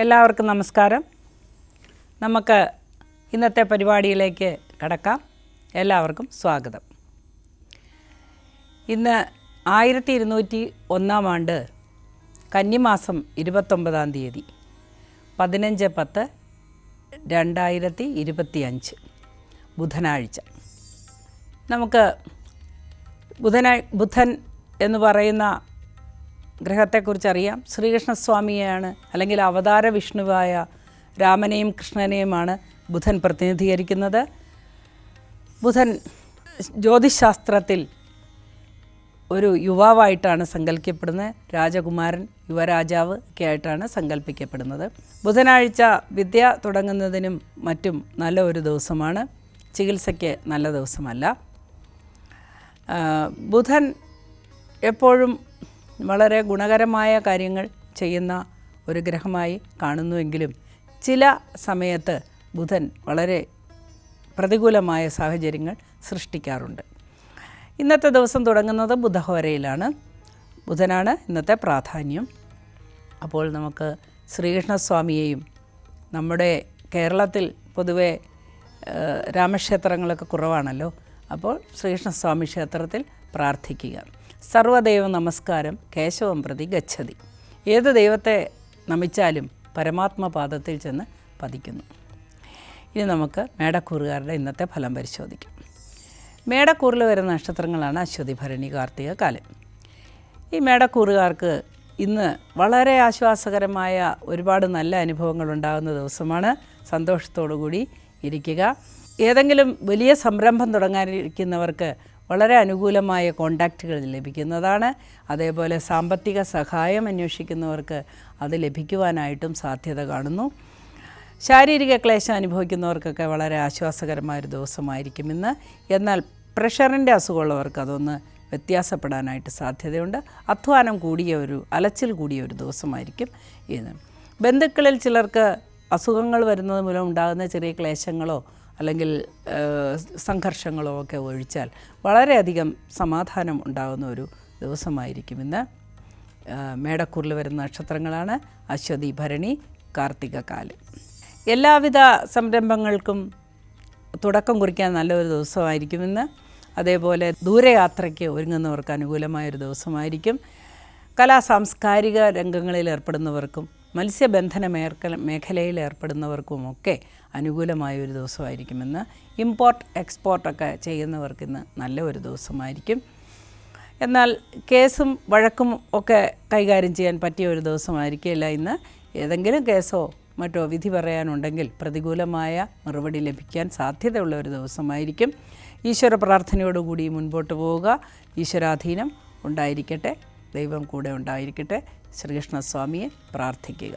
എല്ലാവർക്കും നമസ്കാരം. നമുക്ക് ഇന്നത്തെ പരിപാടിയിലേക്ക് കടക്കാം. എല്ലാവർക്കും സ്വാഗതം. ഇന്ന് 1201 ആണ്ട് കന്നിമാസം 29 തീയതി 15/10/2025 ബുധനാഴ്ച. നമുക്ക് ബുധൻ എന്ന് പറയുന്ന ഗ്രഹത്തെക്കുറിച്ചറിയാം. ശ്രീകൃഷ്ണസ്വാമിയെയാണ്, അല്ലെങ്കിൽ അവതാര വിഷ്ണുവായ രാമനെയും കൃഷ്ണനെയുമാണ് ബുധൻ പ്രതിനിധീകരിക്കുന്നത്. ബുധൻ ജ്യോതിശാസ്ത്രത്തിൽ ഒരു യുവാവായിട്ടാണ് സങ്കല്പിക്കപ്പെടുന്നത്. രാജകുമാരൻ, യുവരാജാവ് ഒക്കെ ആയിട്ടാണ് സങ്കല്പിക്കപ്പെടുന്നത്. ബുധനാഴ്ച വിദ്യ തുടങ്ങുന്നതിനും മറ്റും നല്ല ഒരു ദിവസമാണ്. ചികിത്സയ്ക്ക് നല്ല ദിവസമല്ല. ബുധൻ എപ്പോഴും വളരെ ഗുണകരമായ കാര്യങ്ങൾ ചെയ്യുന്ന ഒരു ഗ്രഹമായി കാണുന്നുവെങ്കിലും ചില സമയത്ത് ബുധൻ വളരെ പ്രതികൂലമായ സാഹചര്യങ്ങൾ സൃഷ്ടിക്കാറുണ്ട്. ഇന്നത്തെ ദിവസം തുടങ്ങുന്നത് ബുധഹോരയിലാണ്. ബുധനാണ് ഇന്നത്തെ പ്രാധാന്യം. അപ്പോൾ നമുക്ക് ശ്രീകൃഷ്ണസ്വാമിയെയും, നമ്മുടെ കേരളത്തിൽ പൊതുവെ രാമക്ഷേത്രങ്ങളൊക്കെ കുറവാണല്ലോ, അപ്പോൾ ശ്രീകൃഷ്ണസ്വാമി ക്ഷേത്രത്തിൽ പ്രാർത്ഥിക്കുക. സർവദൈവ നമസ്കാരം കേശവം പ്രതി ഗച്ഛതി. ഏത് ദൈവത്തെ നമിച്ചാലും പരമാത്മപാദത്തിൽ ചെന്ന് പതിക്കുന്നു. ഇനി നമുക്ക് മേടക്കൂറുകാരുടെ ഇന്നത്തെ ഫലം പരിശോധിക്കാം. മേടക്കൂറിൽ വരുന്ന നക്ഷത്രങ്ങളാണ് അശ്വതി, ഭരണി, കാർത്തിക, കാലം. ഈ മേടക്കൂറുകാർക്ക് ഇന്ന് വളരെ ആശ്വാസകരമായ ഒരുപാട് നല്ല അനുഭവങ്ങൾ ഉണ്ടാകുന്ന ദിവസമാണ്. സന്തോഷത്തോടു കൂടി ഇരിക്കുക. ഏതെങ്കിലും വലിയ സംരംഭം തുടങ്ങാനിരിക്കുന്നവർക്ക് വളരെ അനുകൂലമായ കോണ്ടാക്റ്റുകൾ ലഭിക്കുന്നതാണ്. അതേപോലെ സാമ്പത്തിക സഹായം അന്വേഷിക്കുന്നവർക്ക് അത് ലഭിക്കുവാനായിട്ടും സാധ്യത കാണുന്നു. ശാരീരിക ക്ലേശം അനുഭവിക്കുന്നവർക്കൊക്കെ വളരെ ആശ്വാസകരമായൊരു ദിവസമായിരിക്കും ഇന്ന്. എന്നാൽ പ്രഷറിൻ്റെ അസുഖമുള്ളവർക്ക് അതൊന്ന് വ്യത്യാസപ്പെടാനായിട്ട് സാധ്യതയുണ്ട്. അധ്വാനം കൂടിയ അലച്ചിൽ കൂടിയ ഒരു ദിവസമായിരിക്കും ഇന്ന്. ബന്ധുക്കളിൽ ചിലർക്ക് അസുഖങ്ങൾ വരുന്നത് മൂലം ഉണ്ടാകുന്ന ചെറിയ ക്ലേശങ്ങളോ അല്ലെങ്കിൽ സംഘർഷങ്ങളോ ഒക്കെ ഒഴിച്ചാൽ വളരെയധികം സമാധാനം ഉണ്ടാകുന്ന ഒരു ദിവസമായിരിക്കും ഇന്ന്. മേടക്കൂറിൽ വരുന്ന നക്ഷത്രങ്ങളാണ് അശ്വതി, ഭരണി, കാർത്തിക, കാലം. എല്ലാവിധ സംരംഭങ്ങൾക്കും തുടക്കം കുറിക്കാൻ നല്ലൊരു ദിവസമായിരിക്കും ഇന്ന്. അതേപോലെ ദൂരയാത്രയ്ക്ക് ഒരുങ്ങുന്നവർക്ക് അനുകൂലമായൊരു ദിവസമായിരിക്കും. സാംസ്കാരിക രംഗങ്ങളിൽ ഏർപ്പെടുന്നവർക്കും മത്സ്യബന്ധന മേഖലയിൽ ഏർപ്പെടുന്നവർക്കുമൊക്കെ അനുകൂലമായൊരു ദിവസമായിരിക്കുമെന്ന്. ഇമ്പോർട്ട് എക്സ്പോർട്ടൊക്കെ ചെയ്യുന്നവർക്ക് ഇന്ന് നല്ല ഒരു ദിവസമായിരിക്കും. എന്നാൽ കേസും വഴക്കും ഒക്കെ കൈകാര്യം ചെയ്യാൻ പറ്റിയ ഒരു ദിവസമായിരിക്കില്ല ഇന്ന്. ഏതെങ്കിലും കേസോ മറ്റോ വിധി പറയാനുണ്ടെങ്കിൽ പ്രതികൂലമായ മറുപടി ലഭിക്കാൻ സാധ്യതയുള്ള ഒരു ദിവസമായിരിക്കും. ഈശ്വര പ്രാർത്ഥനയോടുകൂടി മുൻപോട്ട് പോവുക. ഈശ്വരാധീനം ഉണ്ടായിരിക്കട്ടെ, ദൈവം കൂടെ ഉണ്ടായിരിക്കട്ടെ. ശ്രീകൃഷ്ണസ്വാമിയെ പ്രാർത്ഥിക്കുക.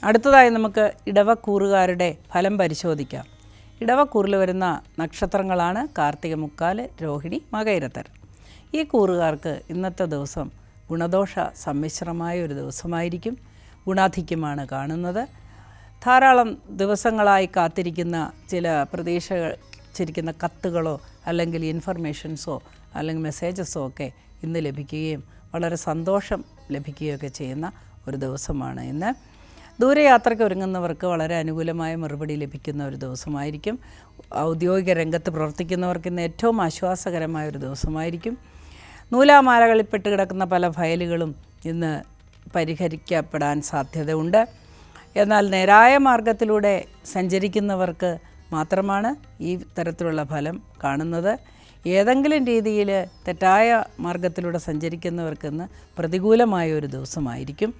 അടുത്തതായി നമുക്ക് ഇടവക്കൂറുകാരുടെ ഫലം പരിശോധിക്കാം. ഇടവക്കൂറിൽ വരുന്ന നക്ഷത്രങ്ങളാണ് കാർത്തിക, മുക്കാല്, രോഹിണി, മകയിരത്തരം. ഈ കൂറുകാർക്ക് ഇന്നത്തെ ദിവസം ഗുണദോഷ സമ്മിശ്രമായ ഒരു ദിവസമായിരിക്കും. ഗുണാധിക്യമാണ് കാണുന്നത്. ധാരാളം ദിവസങ്ങളായി കാത്തിരിക്കുന്ന ചില പ്രതീക്ഷിച്ചിരിക്കുന്ന കത്തുകളോ അല്ലെങ്കിൽ ഇൻഫർമേഷൻസോ അല്ലെങ്കിൽ മെസ്സേജസോ ഒക്കെ ഇന്ന് ലഭിക്കുകയും വളരെ സന്തോഷം ലഭിക്കുകയൊക്കെ ചെയ്യുന്ന ഒരു ദിവസമാണ് ഇന്ന്. ദൂരയാത്രയ്ക്ക് ഒരുങ്ങുന്നവർക്ക് വളരെ അനുകൂലമായ മറുപടി ലഭിക്കുന്ന ഒരു ദിവസമായിരിക്കും. ഔദ്യോഗിക രംഗത്ത് പ്രവർത്തിക്കുന്നവർക്ക് ഇന്ന് ഏറ്റവും ആശ്വാസകരമായ ഒരു ദിവസമായിരിക്കും. നൂലാമാലകളിൽപ്പെട്ട് കിടക്കുന്ന പല ഫയലുകളും ഇന്ന് പരിഹരിക്കപ്പെടാൻ സാധ്യതയുണ്ട്. എന്നാൽ നേരായ മാർഗത്തിലൂടെ സഞ്ചരിക്കുന്നവർക്ക് മാത്രമാണ് ഈ തരത്തിലുള്ള ഫലം കാണുന്നത്. ഏതെങ്കിലും രീതിയിൽ തെറ്റായ മാർഗത്തിലൂടെ സഞ്ചരിക്കുന്നവർക്കിന്ന് പ്രതികൂലമായ ഒരു ദിവസമായിരിക്കും.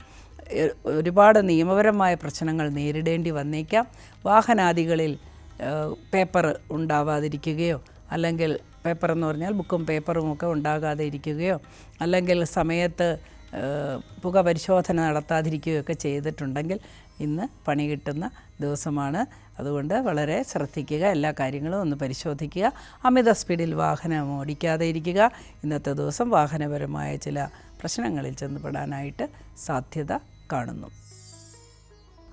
ഒരുപാട് നിയമപരമായ പ്രശ്നങ്ങൾ നേരിടേണ്ടി വന്നേക്കാം. വാഹനാദികളിൽ പേപ്പർ ഉണ്ടാവാതിരിക്കുകയോ, അല്ലെങ്കിൽ പേപ്പർ എന്ന് പറഞ്ഞാൽ ബുക്കും പേപ്പറും ഒക്കെ ഉണ്ടാകാതെ ഇരിക്കുകയോ, അല്ലെങ്കിൽ സമയത്ത് പുക പരിശോധന നടത്താതിരിക്കുകയൊക്കെ ചെയ്തിട്ടുണ്ടെങ്കിൽ ഇന്ന് പണി കിട്ടുന്ന ദിവസമാണ്. അതുകൊണ്ട് വളരെ ശ്രദ്ധിക്കുക. എല്ലാ കാര്യങ്ങളും ഒന്ന് പരിശോധിക്കുക. അമിത സ്പീഡിൽ വാഹനം ഓടിക്കാതെ ഇരിക്കുക. ഇന്നത്തെ ദിവസം വാഹനപരമായ ചില പ്രശ്നങ്ങളിൽ ചെന്നുപെടാനായിട്ട് സാധ്യത കാണുന്നു.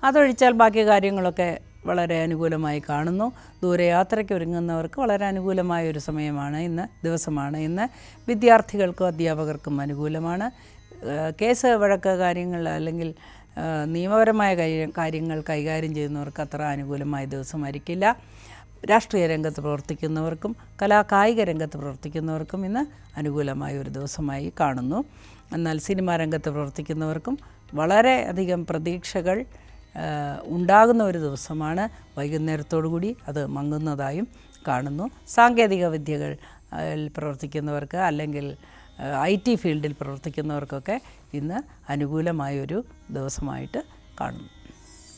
അതൊഴിച്ചാൽ ബാക്കി കാര്യങ്ങളൊക്കെ വളരെ അനുകൂലമായി കാണുന്നു. ദൂരയാത്രയ്ക്ക് ഒരുങ്ങുന്നവർക്ക് വളരെ അനുകൂലമായ ഒരു ദിവസമാണ് ഇന്ന്. വിദ്യാർത്ഥികൾക്കും അധ്യാപകർക്കും അനുകൂലമാണ്. കേസ് വഴക്ക് കാര്യങ്ങൾ അല്ലെങ്കിൽ നിയമപരമായ കാര്യങ്ങൾ കൈകാര്യം ചെയ്യുന്നവർക്ക് അത്ര അനുകൂലമായ ദിവസമായിരിക്കില്ല. രാഷ്ട്രീയ രംഗത്ത് പ്രവർത്തിക്കുന്നവർക്കും കായിക രംഗത്ത് പ്രവർത്തിക്കുന്നവർക്കും ഇന്ന് അനുകൂലമായ ഒരു ദിവസമായി കാണുന്നു. എന്നാൽ സിനിമാ രംഗത്ത് പ്രവർത്തിക്കുന്നവർക്കും വളരെ അധികം പ്രതീക്ഷകൾ ഉണ്ടാകുന്ന ഒരു ദിവസമാണ്. വൈകുന്നേരത്തോടുകൂടി അത് മങ്ങുന്നതായും കാണുന്നു. സാങ്കേതിക വിദ്യകൾ പ്രവർത്തിക്കുന്നവർക്ക് അല്ലെങ്കിൽ IT ഫീൽഡിൽ പ്രവർത്തിക്കുന്നവർക്കൊക്കെ ഇന്ന് അനുകൂലമായൊരു ദിവസമായിട്ട് കാണുന്നു.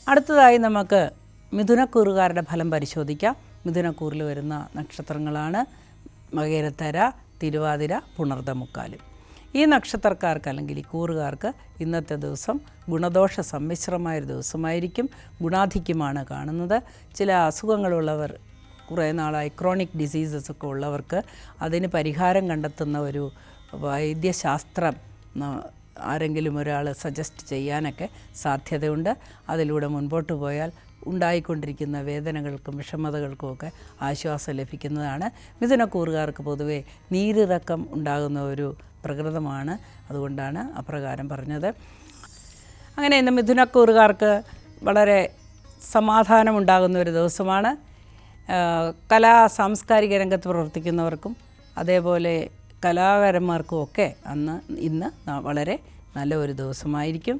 അടുത്തതായി നമുക്ക് മിഥുനക്കൂറുകാരുടെ ഫലം പരിശോധിക്കാം. മിഥുനക്കൂറിൽ വരുന്ന നക്ഷത്രങ്ങളാണ് മകയിരത്തര, തിരുവാതിര, പുണർദമുക്കാല്. ഈ നക്ഷത്രക്കാർക്ക് അല്ലെങ്കിൽ ഈ കൂറുകാർക്ക് ഇന്നത്തെ ദിവസം ഗുണദോഷ സമ്മിശ്രമായൊരു ദിവസമായിരിക്കും. ഗുണാധിക്യമാണ് കാണുന്നത്. ചില അസുഖങ്ങളുള്ളവർ, കുറേ നാളായി ക്രോണിക് ഡിസീസസ് ഒക്കെ ഉള്ളവർക്ക് അതിന് പരിഹാരം കണ്ടെത്തുന്ന ഒരു വൈദ്യശാസ്ത്രം ആരെങ്കിലും ഒരാൾ സജസ്റ്റ് ചെയ്യാനൊക്കെ സാധ്യതയുണ്ട്. അതിലൂടെ മുൻപോട്ട് പോയാൽ ഉണ്ടായിക്കൊണ്ടിരിക്കുന്ന വേദനകൾക്കും വിഷമതകൾക്കുമൊക്കെ ആശ്വാസം ലഭിക്കുന്നതാണ്. മിഥുനക്കൂറുകാർക്ക് പൊതുവെ നീരിറക്കം ഉണ്ടാകുന്ന ഒരു പ്രകൃതമാണ്. അതുകൊണ്ടാണ് അപ്രകാരം പറഞ്ഞത്. അങ്ങനെ ഇന്ന് മിഥുനക്കൂറുകാർക്ക് വളരെ സമാധാനമുണ്ടാകുന്ന ഒരു ദിവസമാണ്. സാംസ്കാരിക രംഗത്ത് പ്രവർത്തിക്കുന്നവർക്കും അതേപോലെ കലാകാരന്മാർക്കും ഒക്കെ ഇന്ന് വളരെ നല്ല ഒരു ദിവസമായിരിക്കും.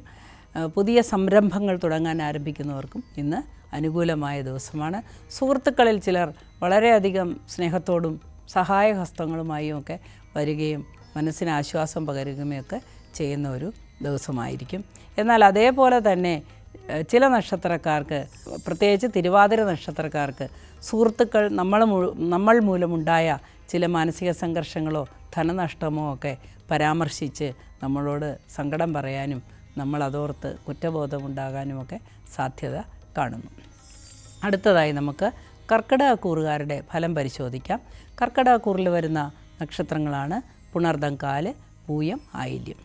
പുതിയ സംരംഭങ്ങൾ തുടങ്ങാൻ ആരംഭിക്കുന്നവർക്കും ഇന്ന് അനുകൂലമായ ദിവസമാണ്. സുഹൃത്തുക്കളിൽ ചിലർ വളരെയധികം സ്നേഹത്തോടും സഹായഹസ്തങ്ങളുമായും ഒക്കെ വരികയും മനസ്സിന് ആശ്വാസം പകരുകയുമൊക്കെ ചെയ്യുന്ന ഒരു ദിവസമായിരിക്കും. എന്നാൽ അതേപോലെ തന്നെ ചില നക്ഷത്രക്കാർക്ക്, പ്രത്യേകിച്ച് തിരുവാതിര നക്ഷത്രക്കാർക്ക്, സുഹൃത്തുക്കൾ നമ്മൾ മൂലമുണ്ടായ ചില മാനസിക സംഘർഷങ്ങളോ ധനനഷ്ടമോ ഒക്കെ പരാമർശിച്ച് നമ്മളോട് സങ്കടം പറയാനും നമ്മളതോർത്ത് കുറ്റബോധമുണ്ടാകാനുമൊക്കെ സാധ്യത കാണുന്നു. അടുത്തതായി നമുക്ക് കർക്കിടകക്കൂറുകാരുടെ ഫലം പരിശോധിക്കാം. കർക്കിടകക്കൂറിൽ വരുന്ന നക്ഷത്രങ്ങളാണ് പുണർദംകാല്, പൂയം, ആയില്യം.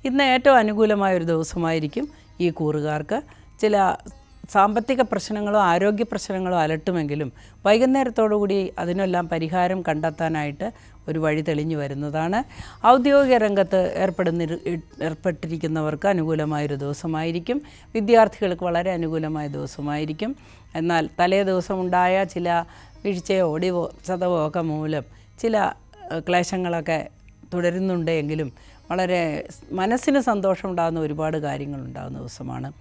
ഇന്ന് ഏറ്റവും അനുകൂലമായൊരു ദിവസമായിരിക്കും ഈ കൂറുകാർക്ക്. ചില സാമ്പത്തിക പ്രശ്നങ്ങളോ ആരോഗ്യ പ്രശ്നങ്ങളോ അലട്ടുമെങ്കിലും വൈകുന്നേരത്തോടുകൂടി അതിനെല്ലാം പരിഹാരം കണ്ടെത്താനായിട്ട് ഒരു വഴി തെളിഞ്ഞു വരുന്നതാണ്. ഔദ്യോഗിക രംഗത്ത് ഏർപ്പെട്ടിരിക്കുന്നവർക്ക് അനുകൂലമായൊരു ദിവസമായിരിക്കും. വിദ്യാർത്ഥികൾക്ക് വളരെ അനുകൂലമായ ദിവസമായിരിക്കും. എന്നാൽ തലേ ദിവസമുണ്ടായ ചില വീഴ്ചയോ ഒടിവോ ചതവോ ഒക്കെ മൂലം ചില ക്ലേശങ്ങളൊക്കെ തുടരുന്നുണ്ട് എങ്കിലും വളരെ മനസ്സിന് സന്തോഷമുണ്ടാകുന്ന ഒരുപാട് കാര്യങ്ങളുണ്ടാകുന്ന ദിവസമാണ്.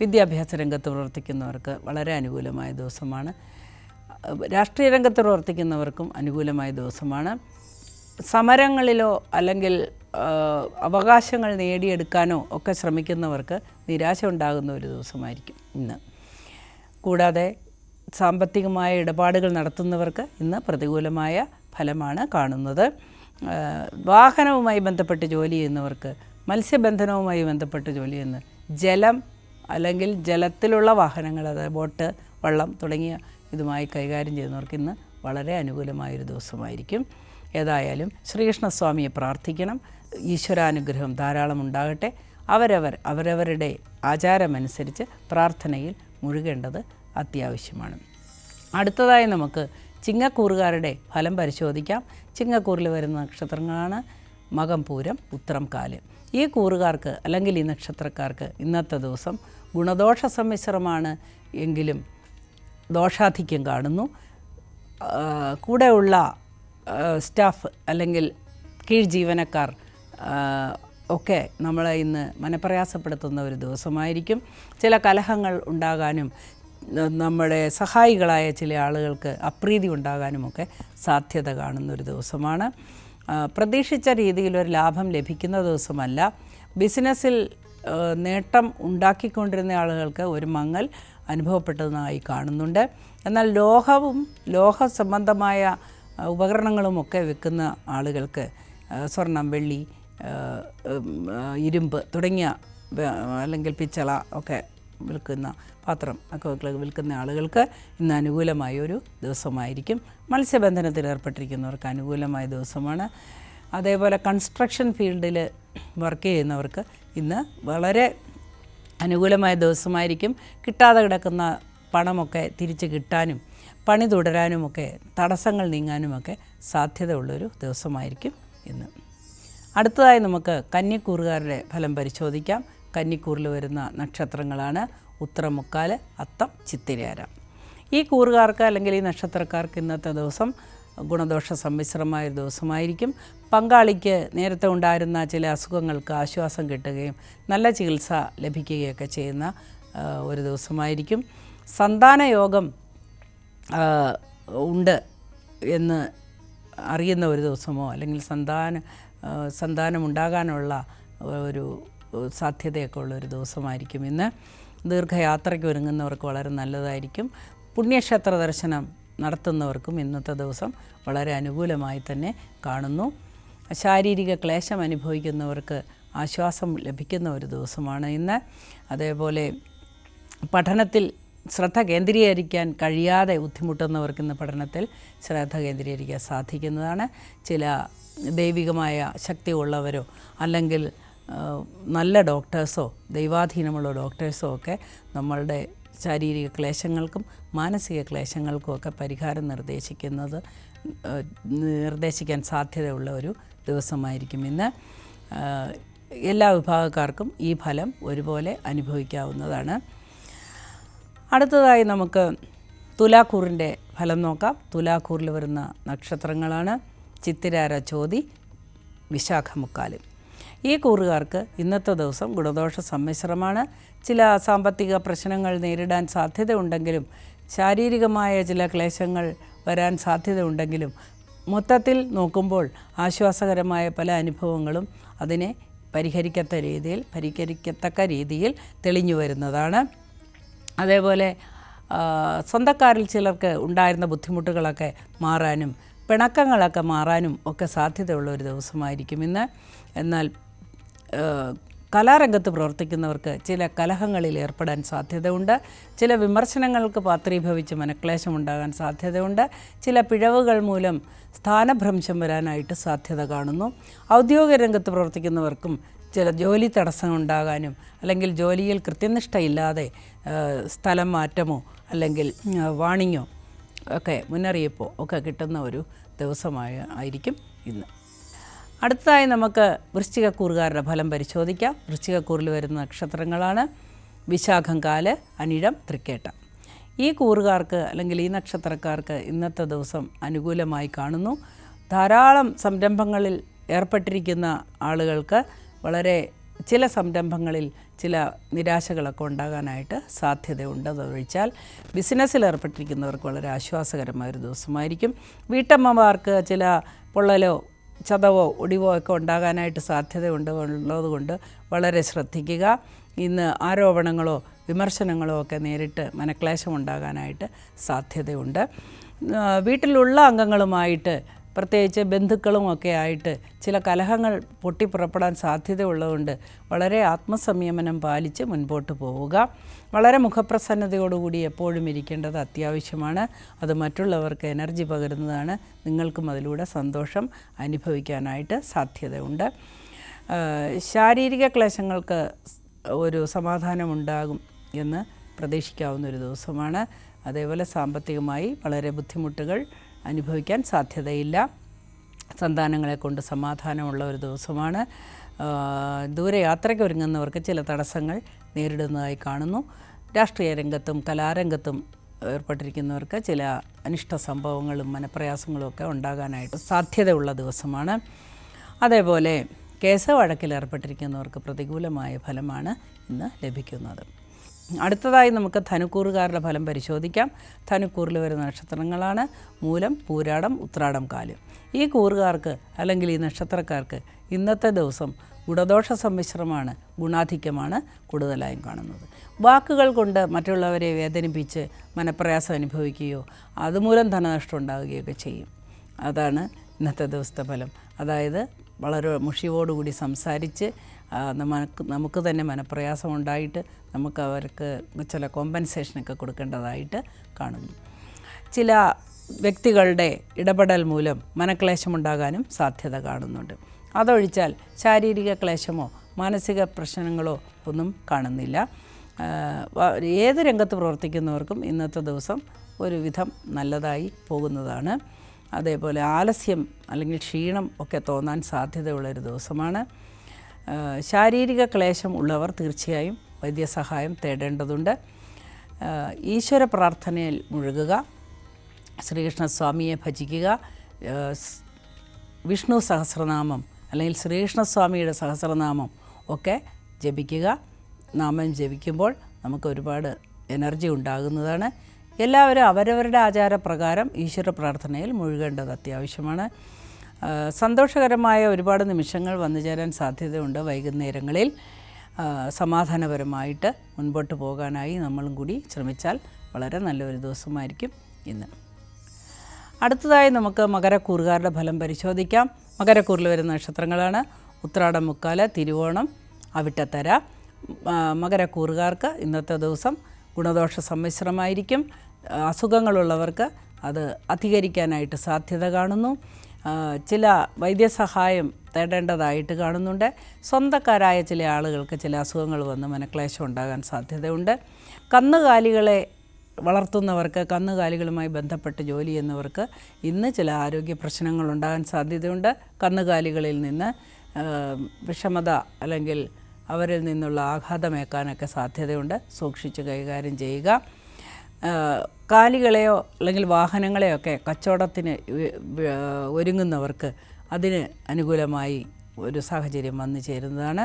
വിദ്യാഭ്യാസ രംഗത്ത് പ്രവർത്തിക്കുന്നവർക്ക് വളരെ അനുകൂലമായ ദിവസമാണ്. രാഷ്ട്രീയ രംഗത്ത് പ്രവർത്തിക്കുന്നവർക്കും അനുകൂലമായ ദിവസമാണ്. സമരങ്ങളിലോ അല്ലെങ്കിൽ അവകാശങ്ങൾ നേടിയെടുക്കാനോ ഒക്കെ ശ്രമിക്കുന്നവർക്ക് നിരാശ ഉണ്ടാകുന്ന ഒരു ദിവസമായിരിക്കും ഇന്ന്. കൂടാതെ സാമ്പത്തികമായ ഇടപാടുകൾ നടത്തുന്നവർക്ക് ഇന്ന് പ്രതികൂലമായ ഫലമാണ് കാണുന്നത്. വാഹനവുമായി ബന്ധപ്പെട്ട് ജോലി ചെയ്യുന്നവർക്ക്, മത്സ്യബന്ധനവുമായി ബന്ധപ്പെട്ട് ജോലി ചെയ്യുന്ന, ജലം അല്ലെങ്കിൽ ജലത്തിലുള്ള വാഹനങ്ങൾ, അതായത് ബോട്ട്, വള്ളം തുടങ്ങിയ ഇതുമായി കൈകാര്യം ചെയ്യുന്നവർക്ക് ഇന്ന് വളരെ അനുകൂലമായൊരു ദിവസമായിരിക്കും. ഏതായാലും ശ്രീകൃഷ്ണസ്വാമിയെ പ്രാർത്ഥിക്കണം. ഈശ്വരാനുഗ്രഹം ധാരാളം ഉണ്ടാകട്ടെ. അവരവരുടെ ആചാരമനുസരിച്ച് പ്രാർത്ഥനയിൽ മുഴുകേണ്ടത് അത്യാവശ്യമാണ്. അടുത്തതായി നമുക്ക് ചിങ്ങക്കൂറുകാരുടെ ഫലം പരിശോധിക്കാം. ചിങ്ങക്കൂറിൽ വരുന്ന നക്ഷത്രങ്ങളാണ് മകം, പൂരം, ഉത്രം, കാല്. ഈ കൂറുകാർക്ക് അല്ലെങ്കിൽ ഈ നക്ഷത്രക്കാർക്ക് ഇന്നത്തെ ദിവസം ഗുണദോഷ സമ്മിശ്രമാണ് എങ്കിലും ദോഷാധിക്യം കാണുന്നു. കൂടെയുള്ള സ്റ്റാഫ് അല്ലെങ്കിൽ കീഴ് ജീവനക്കാർ ഒക്കെ നമ്മളെ ഇന്ന് മനപ്രയാസപ്പെടുത്തുന്ന ഒരു ദിവസമായിരിക്കും. ചില കലഹങ്ങൾ ഉണ്ടാകാനും നമ്മുടെ സഹായികളായ ചില ആളുകൾക്ക് അപ്രീതി ഉണ്ടാകാനുമൊക്കെ സാധ്യത കാണുന്നൊരു ദിവസമാണ്. പ്രതീക്ഷിച്ച രീതിയിലൊരു ലാഭം ലഭിക്കുന്ന ദിവസമല്ല. ബിസിനസ്സിൽ നേട്ടം ഉണ്ടാക്കിക്കൊണ്ടിരുന്ന ആളുകൾക്ക് ഒരു മങ്ങൽ അനുഭവപ്പെട്ടതായി കാണുന്നുണ്ട്. എന്നാൽ ലോഹ സംബന്ധമായ ഉപകരണങ്ങളുമൊക്കെ വിൽക്കുന്ന ആളുകൾക്ക്, സ്വർണം, വെള്ളി, ഇരുമ്പ് തുടങ്ങിയ അല്ലെങ്കിൽ പിച്ചള ഒക്കെ വിൽക്കുന്ന പാത്രം ഒക്കെ വിൽക്കുന്ന ആളുകൾക്ക് ഇന്ന് അനുകൂലമായൊരു ദിവസമായിരിക്കും. മത്സ്യബന്ധനത്തിൽ ഏർപ്പെട്ടിരിക്കുന്നവർക്ക് അനുകൂലമായ ദിവസമാണ്. അതേപോലെ കൺസ്ട്രക്ഷൻ ഫീൽഡിൽ വർക്ക് ചെയ്യുന്നവർക്ക് ഇന്ന് വളരെ അനുകൂലമായ ദിവസമായിരിക്കും. കിട്ടാതെ കിടക്കുന്ന പണമൊക്കെ തിരിച്ച് കിട്ടാനും പണി തുടരാനുമൊക്കെ തടസ്സങ്ങൾ നീങ്ങാനുമൊക്കെ സാധ്യതയുള്ളൊരു ദിവസമായിരിക്കും ഇന്ന്. അടുത്തതായി നമുക്ക് കന്നിക്കൂറുകാരുടെ ഫലം പരിശോധിക്കാം. കന്നിക്കൂറിൽ വരുന്ന നക്ഷത്രങ്ങളാണ് ഉത്തരമുക്കാല്, അത്തം, ചിത്തിരയാര. ഈ കൂറുകാർക്ക് അല്ലെങ്കിൽ ഈ നക്ഷത്രക്കാർക്ക് ഇന്നത്തെ ദിവസം ഗുണദോഷ സമ്മിശ്രമായൊരു ദിവസമായിരിക്കും. പങ്കാളിക്ക് നേരത്തെ ഉണ്ടായിരുന്ന ചില അസുഖങ്ങൾക്ക് ആശ്വാസം കിട്ടുകയും നല്ല ചികിത്സ ലഭിക്കുകയൊക്കെ ചെയ്യുന്ന ഒരു ദിവസമായിരിക്കും. സന്താനയോഗം ഉണ്ട് എന്ന് അറിയുന്ന ഒരു ദിവസമോ അല്ലെങ്കിൽ സന്താനമുണ്ടാകാനുള്ള ഒരു സാധ്യതയൊക്കെ ഉള്ളൊരു ദിവസമായിരിക്കും ഇന്ന്. ദീർഘയാത്രയ്ക്ക് ഒരുങ്ങുന്നവർക്ക് വളരെ നല്ലതായിരിക്കും. പുണ്യക്ഷേത്ര ദർശനം നടത്തുന്നവർക്കും ഇന്നത്തെ ദിവസം വളരെ അനുകൂലമായി തന്നെ കാണുന്നു. ശാരീരിക ക്ലേശം അനുഭവിക്കുന്നവർക്ക് ആശ്വാസം ലഭിക്കുന്ന ഒരു ദിവസമാണ് ഇന്ന്. അതേപോലെ പഠനത്തിൽ ശ്രദ്ധ കേന്ദ്രീകരിക്കാൻ കഴിയാതെ ബുദ്ധിമുട്ടുന്നവർക്ക് ഇന്ന് പഠനത്തിൽ ശ്രദ്ധ കേന്ദ്രീകരിക്കാൻ സാധിക്കുന്നതാണ്. ചില ദൈവികമായ ശക്തിയുള്ളവരോ അല്ലെങ്കിൽ നല്ല ഡോക്ടേഴ്സോ ദൈവാധീനമുള്ള ഡോക്ടേഴ്സോ ഒക്കെ നമ്മളുടെ ശാരീരിക ക്ലേശങ്ങൾക്കും മാനസിക ക്ലേശങ്ങൾക്കും ഒക്കെ പരിഹാരം നിർദ്ദേശിക്കാൻ സാധ്യതയുള്ള ഒരു ദിവസമായിരിക്കും ഇന്ന്. എല്ലാ വിഭാഗക്കാർക്കും ഈ ഫലം ഒരുപോലെ അനുഭവിക്കാവുന്നതാണ്. അടുത്തതായി നമുക്ക് തുലാക്കൂറിൻ്റെ ഫലം നോക്കാം. തുലാക്കൂറിൽ വരുന്ന നക്ഷത്രങ്ങളാണ് ചിത്തിരാര, ചോതി, വിശാഖമുക്കാല്. ഈ കൂറുകാർക്ക് ഇന്നത്തെ ദിവസം ഗുണദോഷ സമ്മിശ്രമാണ്. ചില സാമ്പത്തിക പ്രശ്നങ്ങൾ നേരിടാൻ സാധ്യതയുണ്ടെങ്കിലും ശാരീരികമായ ചില ക്ലേശങ്ങൾ വരാൻ സാധ്യതയുണ്ടെങ്കിലും മൊത്തത്തിൽ ആശ്വാസകരമായ പല അനുഭവങ്ങളും അതിനെ പരിഹരിക്കത്തക്ക രീതിയിൽ തെളിഞ്ഞു വരുന്നതാണ്. അതേപോലെ സ്വന്തക്കാരിൽ ചിലർക്ക് ഉണ്ടായിരുന്ന ബുദ്ധിമുട്ടുകളൊക്കെ മാറാനും പിണക്കങ്ങളൊക്കെ മാറാനും ഒക്കെ സാധ്യതയുള്ള ഒരു ദിവസമായിരിക്കും ഇന്ന്. എന്നാൽ കലാരംഗത്ത് പ്രവർത്തിക്കുന്നവർക്ക് ചില കലഹങ്ങളിൽ ഏർപ്പെടാൻ സാധ്യതയുണ്ട്. ചില വിമർശനങ്ങൾക്ക് പാത്രീഭവിച്ച് മനക്ലേശമുണ്ടാകാൻ സാധ്യതയുണ്ട്. ചില പിഴവുകൾ മൂലം സ്ഥാനഭ്രംശം വരാനായിട്ട് സാധ്യത കാണുന്നു. ഔദ്യോഗിക രംഗത്ത് പ്രവർത്തിക്കുന്നവർക്കും ചില ജോലി തടസ്സമുണ്ടാകാനും അല്ലെങ്കിൽ ജോലിയിൽ കൃത്യനിഷ്ഠയില്ലാതെ സ്ഥലം മാറ്റമോ അല്ലെങ്കിൽ വാണിങ്ങോ ഒക്കെ മുന്നറിയിപ്പോ ഒക്കെ കിട്ടുന്ന ഒരു ദിവസമായിരിക്കും ഇന്ന്. അടുത്തതായി നമുക്ക് വൃശ്ചികക്കൂറുകാരുടെ ഫലം പരിശോധിക്കാം. വൃശ്ചികക്കൂറിൽ വരുന്ന നക്ഷത്രങ്ങളാണ് വിശാഖം, കാല്, അനിഴം, തൃക്കേട്ട. ഈ കൂറുകാർക്ക് അല്ലെങ്കിൽ ഈ നക്ഷത്രക്കാർക്ക് ഇന്നത്തെ ദിവസം അനുകൂലമായി കാണുന്നു. ധാരാളം സംരംഭങ്ങളിൽ ഏർപ്പെട്ടിരിക്കുന്ന ആളുകൾക്ക് വളരെ ചില സംരംഭങ്ങളിൽ ചില നിരാശകളൊക്കെ ഉണ്ടാകാനായിട്ട് സാധ്യതയുണ്ട്. അതൊഴിച്ചാൽ ബിസിനസ്സിൽ ഏർപ്പെട്ടിരിക്കുന്നവർക്ക് വളരെ ആശ്വാസകരമായൊരു ദിവസമായിരിക്കും. വീട്ടമ്മമാർക്ക് ചില പൊള്ളലോ ചതവോ ഒടിവോ ഒക്കെ ഉണ്ടാകാനായിട്ട് ഉള്ളതുകൊണ്ട് വളരെ ശ്രദ്ധിക്കുക. ഇന്ന് ആരോപണങ്ങളോ വിമർശനങ്ങളോ ഒക്കെ നേരിട്ട് മനക്ലേശമുണ്ടാകാനായിട്ട് സാധ്യതയുണ്ട്. വീട്ടിലുള്ള അംഗങ്ങളുമായിട്ട് പ്രത്യേകിച്ച് ബന്ധുക്കളും ഒക്കെ ആയിട്ട് ചില കലഹങ്ങൾ പൊട്ടിപ്പുറപ്പെടാൻ സാധ്യതയുള്ളതുകൊണ്ട് വളരെ ആത്മസംയമനം പാലിച്ച് മുൻപോട്ട് പോവുക. വളരെ മുഖപ്രസന്നതയോടുകൂടി എപ്പോഴും ഇരിക്കേണ്ടത് അത്യാവശ്യമാണ്. അത് മറ്റുള്ളവർക്ക് എനർജി പകരുന്നതാണ്. നിങ്ങൾക്കും അതിലൂടെ സന്തോഷം അനുഭവിക്കാനായിട്ട് സാധ്യതയുണ്ട്. ശാരീരിക ക്ലേശങ്ങൾക്ക് ഒരു സമാധാനമുണ്ടാകും എന്ന് പ്രതീക്ഷിക്കാവുന്ന ഒരു ദിവസമാണ്. അതേപോലെ സാമ്പത്തികമായി വളരെ ബുദ്ധിമുട്ടുകൾ അനുഭവിക്കാൻ സാധ്യതയില്ല. സന്താനങ്ങളെ കൊണ്ട് സമാധാനമുള്ള ഒരു ദിവസമാണ്. ദൂരയാത്രയ്ക്ക് ഒരുങ്ങുന്നവർക്ക് ചില തടസ്സങ്ങൾ നേരിടുന്നതായി കാണുന്നു. രാഷ്ട്രീയ രംഗത്തും കലാരംഗത്തും ഏർപ്പെട്ടിരിക്കുന്നവർക്ക് ചില അനിഷ്ട സംഭവങ്ങളും മനപ്രയാസങ്ങളും ഒക്കെ ഉണ്ടാകാനായിട്ട് സാധ്യതയുള്ള ദിവസമാണ്. അതേപോലെ കേസ് വഴക്കിൽ ഏർപ്പെട്ടിരിക്കുന്നവർക്ക് പ്രതികൂലമായ ഫലമാണ് ഇന്ന് ലഭിക്കുന്നത്. അടുത്തതായി നമുക്ക് ധനുക്കൂറുകാരുടെ ഫലം പരിശോധിക്കാം. ധനുക്കൂറിൽ വരുന്ന നക്ഷത്രങ്ങളാണ് മൂലം, പൂരാടം, ഉത്രാടം, കാല്. ഈ കൂറുകാർക്ക് അല്ലെങ്കിൽ ഈ നക്ഷത്രക്കാർക്ക് ഇന്നത്തെ ദിവസം ഗുണദോഷ സമ്മിശ്രമാണ്, ഗുണാധിക്യമാണ് കൂടുതലായും കാണുന്നത്. വാക്കുകൾ കൊണ്ട് മറ്റുള്ളവരെ വേദനിപ്പിച്ച് മനപ്രയാസം അനുഭവിക്കുകയോ അതുമൂലം ധനനഷ്ടം ഉണ്ടാവുകയൊക്കെ ചെയ്യും. അതാണ് ഇന്നത്തെ ദിവസത്തെ ഫലം. അതായത് വളരെ മുഷിവോടുകൂടി സംസാരിച്ച് നമുക്ക് തന്നെ മനപ്രയാസം ഉണ്ടായിട്ട് നമുക്ക് അവർക്ക് ചില കോമ്പൻസേഷനൊക്കെ കൊടുക്കേണ്ടതായിട്ട് കാണുന്നു. ചില വ്യക്തികളുടെ ഇടപെടൽ മൂലം മനക്ലേശമുണ്ടാകാനും സാധ്യത കാണുന്നുണ്ട്. അതൊഴിച്ചാൽ ശാരീരിക ക്ലേശമോ മാനസിക പ്രശ്നങ്ങളോ ഒന്നും കാണുന്നില്ല. ഏത് രംഗത്ത് പ്രവർത്തിക്കുന്നവർക്കും ഇന്നത്തെ ദിവസം ഒരുവിധം നല്ലതായി പോകുന്നതാണ്. അതേപോലെ ആലസ്യം അല്ലെങ്കിൽ ക്ഷീണം ഒക്കെ തോന്നാൻ സാധ്യതയുള്ളൊരു ദിവസമാണ്. ശാരീരിക ക്ലേശം ഉള്ളവർ തീർച്ചയായും വൈദ്യസഹായം തേടേണ്ടതുണ്ട്. ഈശ്വര പ്രാർത്ഥനയിൽ മുഴുകുക, ശ്രീകൃഷ്ണസ്വാമിയെ ഭജിക്കുക, വിഷ്ണു സഹസ്രനാമം അല്ലെങ്കിൽ ശ്രീകൃഷ്ണസ്വാമിയുടെ സഹസ്രനാമം ഒക്കെ ജപിക്കുക. നാമം ജപിക്കുമ്പോൾ നമുക്ക് ഒരുപാട് എനർജി ഉണ്ടാകുന്നതാണ്. എല്ലാവരും അവരവരുടെ ആചാരപ്രകാരം ഈശ്വര പ്രാർത്ഥനയിൽ മുഴുകേണ്ടത് അത്യാവശ്യമാണ്. സന്തോഷകരമായ ഒരുപാട് നിമിഷങ്ങൾ വന്നു ചേരാൻ സാധ്യതയുണ്ട്. വൈകുന്നേരങ്ങളിൽ സമാധാനപരമായിട്ട് മുൻപോട്ട് പോകാനായി നമ്മളും കൂടി ശ്രമിച്ചാൽ വളരെ നല്ലൊരു ദിവസമായിരിക്കും ഇന്ന്. അടുത്തതായി നമുക്ക് മകരക്കൂറുകാരുടെ ഫലം പരിശോധിക്കാം. മകരക്കൂറിൽ വരുന്ന നക്ഷത്രങ്ങളാണ് ഉത്രാടം, മുക്കാല്, തിരുവോണം, അവിട്ടത്തര. മകരക്കൂറുകാർക്ക് ഇന്നത്തെ ദിവസം ഗുണദോഷ സമ്മിശ്രമായിരിക്കും. അസുഖങ്ങളുള്ളവർക്ക് അത് അധികരിക്കാനായിട്ട് സാധ്യത കാണുന്നു. ചില വൈദ്യസഹായം തേടേണ്ടതായിട്ട് കാണുന്നുണ്ട്. സ്വന്തക്കാരായ ചില ആളുകൾക്ക് ചില അസുഖങ്ങൾ വന്ന് മനക്ലേശം ഉണ്ടാകാൻ സാധ്യതയുണ്ട്. കന്നുകാലികളെ വളർത്തുന്നവർക്ക്, കന്നുകാലികളുമായി ബന്ധപ്പെട്ട് ജോലി ചെയ്യുന്നവർക്ക് ഇന്ന് ചില ആരോഗ്യ പ്രശ്നങ്ങൾ ഉണ്ടാകാൻ സാധ്യതയുണ്ട്. കന്നുകാലികളിൽ നിന്ന് വിഷമത അല്ലെങ്കിൽ അവരിൽ നിന്നുള്ള ആഘാതമേക്കാനൊക്കെ സാധ്യതയുണ്ട്. സൂക്ഷിച്ച് കൈകാര്യം ചെയ്യുക. കാലികളെയോ അല്ലെങ്കിൽ വാഹനങ്ങളെയൊക്കെ കച്ചവടത്തിന് ഒരുങ്ങുന്നവർക്ക് അതിന് അനുകൂലമായി ഒരു സാഹചര്യം വന്നു ചേരുന്നതാണ്.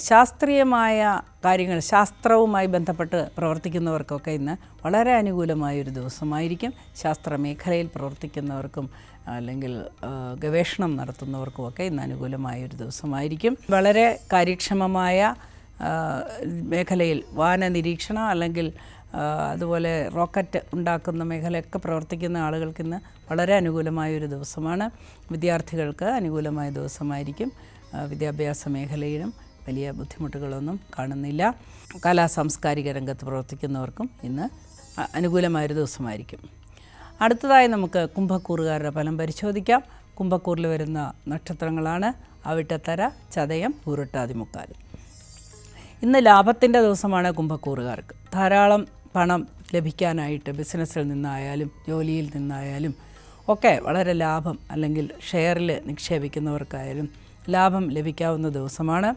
ശാസ്ത്രീയമായ കാര്യങ്ങൾ, ശാസ്ത്രവുമായി ബന്ധപ്പെട്ട് പ്രവർത്തിക്കുന്നവർക്കൊക്കെ ഇന്ന് വളരെ അനുകൂലമായൊരു ദിവസമായിരിക്കും. ശാസ്ത്രമേഖലയിൽ പ്രവർത്തിക്കുന്നവർക്കും അല്ലെങ്കിൽ ഗവേഷണം നടത്തുന്നവർക്കുമൊക്കെ ഇന്ന് അനുകൂലമായൊരു ദിവസമായിരിക്കും. വളരെ കാര്യക്ഷമമായ മേഖലയിൽ വാന നിരീക്ഷണം അല്ലെങ്കിൽ അതുപോലെ റോക്കറ്റ് ഉണ്ടാക്കുന്ന മേഖലയൊക്കെ പ്രവർത്തിക്കുന്ന ആളുകൾക്കിന്ന് വളരെ അനുകൂലമായൊരു ദിവസമാണ്. വിദ്യാർത്ഥികൾക്ക് അനുകൂലമായ ദിവസമായിരിക്കും. വിദ്യാഭ്യാസ മേഖലയിലും വലിയ ബുദ്ധിമുട്ടുകളൊന്നും കാണുന്നില്ല. കലാ സാംസ്കാരിക രംഗത്ത് പ്രവർത്തിക്കുന്നവർക്കും ഇന്ന് അനുകൂലമായൊരു ദിവസമായിരിക്കും. അടുത്തതായി നമുക്ക് കുംഭക്കൂറുകാരുടെ ഫലം പരിശോധിക്കാം. കുംഭക്കൂറിൽ വരുന്ന നക്ഷത്രങ്ങളാണ് അവിട്ടത്തര, ചതയം, പൂരട്ടാതി, മുക്കാല്. ഇന്ന് ലാഭത്തിൻ്റെ ദിവസമാണ് കുംഭക്കൂറുകാർക്ക്. ധാരാളം പണം ലഭിക്കാനായിട്ട് ബിസിനസ്സിൽ നിന്നായാലും ജോലിയിൽ നിന്നായാലും ഒക്കെ വളരെ ലാഭം അല്ലെങ്കിൽ ഷെയറിൽ നിക്ഷേപിക്കുന്നവർക്കായാലും ലാഭം ലഭിക്കാവുന്ന ദിവസമാണ്.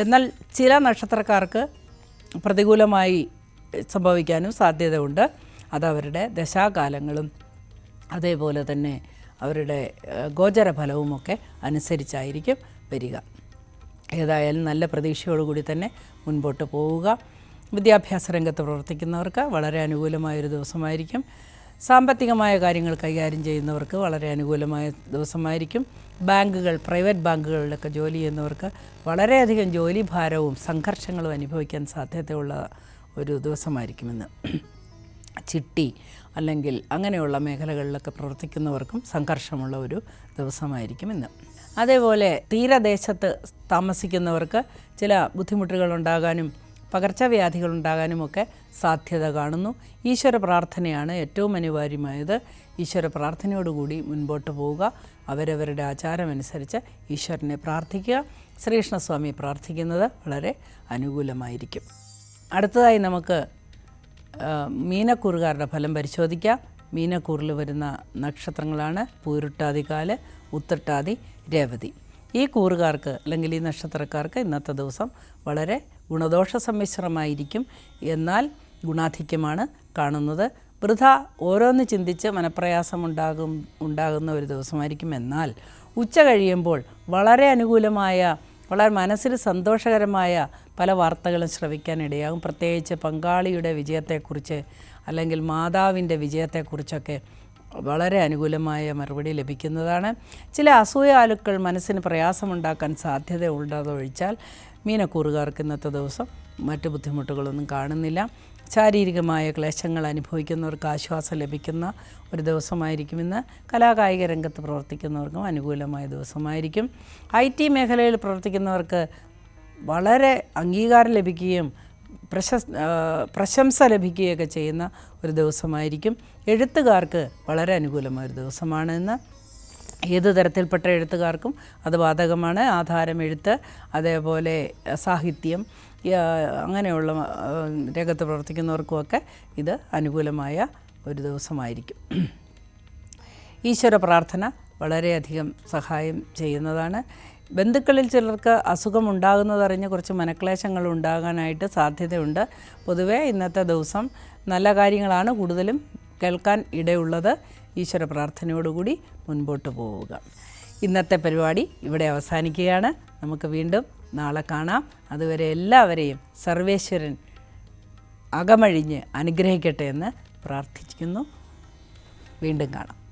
എന്നാൽ ചില നക്ഷത്രക്കാർക്ക് പ്രതികൂലമായി സംഭവിക്കാനും സാധ്യതയുണ്ട്. അതവരുടെ ദശാകാലങ്ങളും അതേപോലെ തന്നെ അവരുടെ ഗോചരഫലവുമൊക്കെ അനുസരിച്ചായിരിക്കും വരിക. ഏതായാലും നല്ല പ്രതീക്ഷയോടുകൂടി തന്നെ മുൻപോട്ട് പോവുക. വിദ്യാഭ്യാസ രംഗത്ത് പ്രവർത്തിക്കുന്നവർക്ക് വളരെ അനുകൂലമായൊരു ദിവസമായിരിക്കും. സാമ്പത്തികമായ കാര്യങ്ങൾ കൈകാര്യം ചെയ്യുന്നവർക്ക് വളരെ അനുകൂലമായ ദിവസമായിരിക്കും. ബാങ്കുകൾ, പ്രൈവറ്റ് ബാങ്കുകളിലൊക്കെ ജോലി ചെയ്യുന്നവർക്ക് വളരെയധികം ജോലി ഭാരവും സംഘർഷങ്ങളും അനുഭവിക്കാൻ സാധ്യതയുള്ള ഒരു ദിവസമായിരിക്കുമെന്ന്. ചിട്ടി അല്ലെങ്കിൽ അങ്ങനെയുള്ള മേഖലകളിലൊക്കെ പ്രവർത്തിക്കുന്നവർക്കും സംഘർഷമുള്ള ഒരു ദിവസമായിരിക്കും ഇന്ന്. അതേപോലെ തീരദേശത്ത് താമസിക്കുന്നവർക്ക് ചില ബുദ്ധിമുട്ടുകൾ ഉണ്ടാകാനും പകർച്ചവ്യാധികൾ ഉണ്ടാകാനുമൊക്കെ സാധ്യത കാണുന്നു. ഈശ്വര പ്രാർത്ഥനയാണ് ഏറ്റവും അനിവാര്യമായത്. ഈശ്വര പ്രാർത്ഥനയോടുകൂടി മുൻപോട്ട് പോവുക. അവരവരുടെ ആചാരമനുസരിച്ച് ഈശ്വരനെ പ്രാർത്ഥിക്കുക. ശ്രീകൃഷ്ണസ്വാമിയെ പ്രാർത്ഥിക്കുന്നത് വളരെ അനുകൂലമായിരിക്കും. അടുത്തതായി നമുക്ക് മീനക്കൂറുകാരുടെ ഫലം പരിശോധിക്കാം. മീനക്കൂറിൽ വരുന്ന നക്ഷത്രങ്ങളാണ് പൂരുട്ടാതികാല്, ഉത്രട്ടാതി, രേവതി. ഈ കൂറുകാർക്ക് അല്ലെങ്കിൽ ഈ നക്ഷത്രക്കാർക്ക് ഇന്നത്തെ ദിവസം വളരെ ഗുണദോഷ സമ്മിശ്രമായിരിക്കും. ഗുണാധിക്യമാണ് കാണുന്നത്. വൃഥ ഓരോന്ന് ചിന്തിച്ച് മനപ്രയാസം ഉണ്ടാകുന്ന ഒരു ദിവസമായിരിക്കും. എന്നാൽ ഉച്ച കഴിയുമ്പോൾ വളരെ അനുകൂലമായ, വളരെ മനസ്സിന് സന്തോഷകരമായ പല വാർത്തകളും ശ്രവിക്കാനിടയാകും. പ്രത്യേകിച്ച് പങ്കാളിയുടെ വിജയത്തെക്കുറിച്ച് അല്ലെങ്കിൽ മാതാവിൻ്റെ വിജയത്തെക്കുറിച്ചൊക്കെ വളരെ അനുകൂലമായ മറുപടി ലഭിക്കുന്നതാണ്. ചില അസൂയാലുക്കൾ മനസ്സിന് പ്രയാസമുണ്ടാക്കാൻ സാധ്യത ഉള്ളതൊഴിച്ചാൽ മീനക്കൂറുകാർക്ക് ഇന്നത്തെ ദിവസം മറ്റ് ബുദ്ധിമുട്ടുകളൊന്നും കാണുന്നില്ല. ശാരീരികമായ ക്ലേശങ്ങൾ അനുഭവിക്കുന്നവർക്ക് ആശ്വാസം ലഭിക്കുന്ന ഒരു ദിവസമായിരിക്കും ഇന്ന്. കലാകായിക രംഗത്ത് പ്രവർത്തിക്കുന്നവർക്കും അനുകൂലമായ ദിവസമായിരിക്കും. IT മേഖലയിൽ പ്രവർത്തിക്കുന്നവർക്ക് വളരെ അംഗീകാരം ലഭിക്കുകയും പ്രശംസ ലഭിക്കുകയൊക്കെ ചെയ്യുന്ന ഒരു ദിവസമായിരിക്കും. എഴുത്തുകാർക്ക് വളരെ അനുകൂലമായൊരു ദിവസമാണ് ഇന്ന്. ഏത് തരത്തിൽപ്പെട്ട എഴുത്തുകാർക്കും അത് ബാധകമാണ്. ആധാരം എഴുത്ത്, അതേപോലെ സാഹിത്യം, അങ്ങനെയുള്ള രംഗത്ത് പ്രവർത്തിക്കുന്നവർക്കുമൊക്കെ ഇത് അനുകൂലമായ ഒരു ദിവസമായിരിക്കും. ഈശ്വര പ്രാർത്ഥന വളരെയധികം സഹായം ചെയ്യുന്നതാണ്. ബന്ധുക്കളിൽ ചിലർക്ക് അസുഖമുണ്ടാകുന്നതറിഞ്ഞ് കുറച്ച് മനക്ലേശങ്ങൾ ഉണ്ടാകാനായിട്ട് സാധ്യതയുണ്ട്. പൊതുവേ ഇന്നത്തെ ദിവസം നല്ല കാര്യങ്ങളാണ് കൂടുതലും കേൾക്കാൻ ഇടയുള്ളത്. ഈശ്വര പ്രാർത്ഥനയോടുകൂടി മുൻപോട്ട് പോവുക. ഇന്നത്തെ പരിപാടി ഇവിടെ അവസാനിക്കുകയാണ്. നമുക്ക് വീണ്ടും നാളെ കാണാം. അതുവരെ എല്ലാവരെയും സർവേശ്വരൻ അകമഴിഞ്ഞ് അനുഗ്രഹിക്കട്ടെ എന്ന് പ്രാർത്ഥിക്കുന്നു. വീണ്ടും കാണാം.